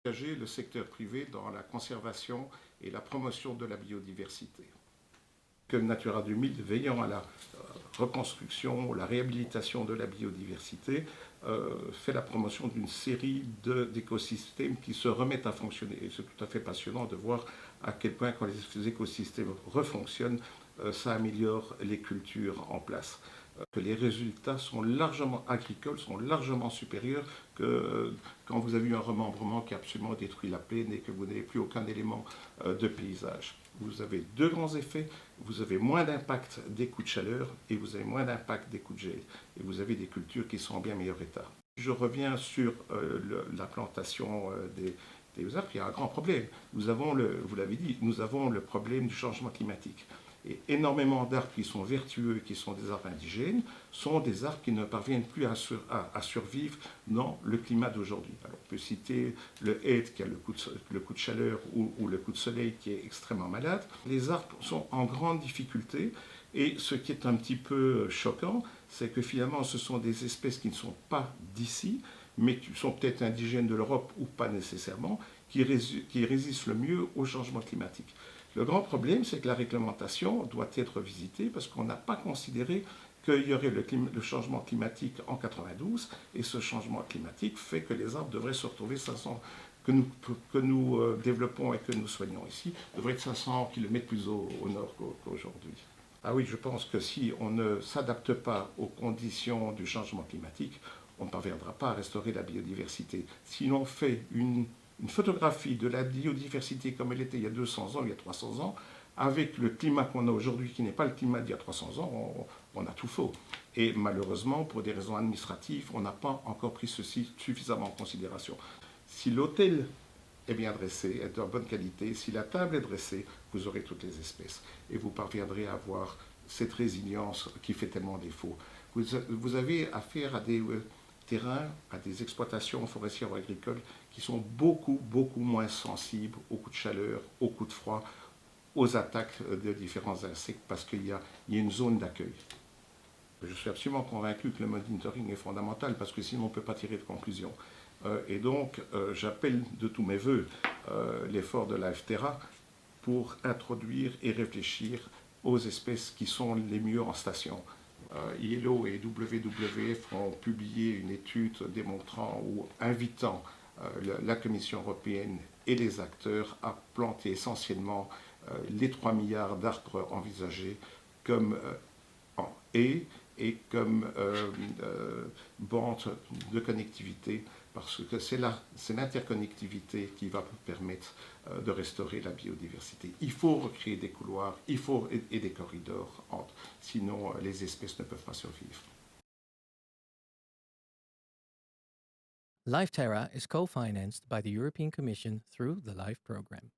engager le secteur privé dans la conservation et la promotion de la biodiversité. Que Natura 2000, veillant à la reconstruction, la réhabilitation de la biodiversité, fait la promotion d'une série d'écosystèmes qui se remettent à fonctionner. Et c'est tout à fait passionnant de voir à quel point, quand les écosystèmes refonctionnent, ça améliore les cultures en place. Que les résultats agricoles sont largement supérieurs que quand vous avez eu un remembrement qui a absolument détruit la plaine et que vous n'avez plus aucun élément de paysage. Vous avez deux grands effets. Vous avez moins d'impact des coups de chaleur et vous avez moins d'impact des coups de gel. Et vous avez des cultures qui sont en bien meilleur état. Je reviens sur la plantation des arbres. Il y a un grand problème. Vous l'avez dit, nous avons le problème du changement climatique. Et énormément d'arbres qui sont vertueux, qui sont des arbres indigènes, sont des arbres qui ne parviennent plus à survivre dans le climat d'aujourd'hui. Alors, on peut citer le hêtre qui a le coup de chaleur ou le coup de soleil qui est extrêmement malade. Les arbres sont en grande difficulté et ce qui est un petit peu choquant, c'est que finalement ce sont des espèces qui ne sont pas d'ici, mais qui sont peut-être indigènes de l'Europe ou pas nécessairement, qui résistent le mieux au changement climatique. Le grand problème, c'est que la réglementation doit être visitée parce qu'on n'a pas considéré qu'il y aurait le changement climatique en 92 et ce changement climatique fait que les arbres devraient se retrouver 500 que nous développons et que nous soignons ici devraient être 500 km plus au nord qu'aujourd'hui. Ah oui, je pense que si on ne s'adapte pas aux conditions du changement climatique, on ne parviendra pas à restaurer la biodiversité. Si l'on fait une photographie de la biodiversité comme elle était il y a 200 ans, il y a 300 ans, avec le climat qu'on a aujourd'hui, qui n'est pas le climat d'il y a 300 ans, on a tout faux. Et malheureusement, pour des raisons administratives, on n'a pas encore pris ceci suffisamment en considération. Si l'hôtel est bien dressé, est de bonne qualité, si la table est dressée, vous aurez toutes les espèces. Et vous parviendrez à avoir cette résilience qui fait tellement défaut. Vous avez affaire à des terrains, à des exploitations forestières ou agricoles qui sont beaucoup moins sensibles aux coups de chaleur, aux coups de froid, aux attaques de différents insectes parce qu'il y a une zone d'accueil. Je suis absolument convaincu que le monitoring est fondamental parce que sinon on ne peut pas tirer de conclusions. Et donc j'appelle de tous mes voeux l'effort de l'AFTERA pour introduire et réfléchir aux espèces qui sont les mieux en station. ILO et WWF ont publié une étude démontrant ou invitant la Commission européenne et les acteurs à planter essentiellement les 3 milliards d'arbres envisagés comme en haies et comme bande de connectivité, parce que c'est l'interconnectivité qui va permettre de restaurer la biodiversité. Il faut recréer des couloirs, et des corridors entre, sinon les espèces ne peuvent pas survivre. LifeTerra is co-financed by the European Commission through the LIFE program.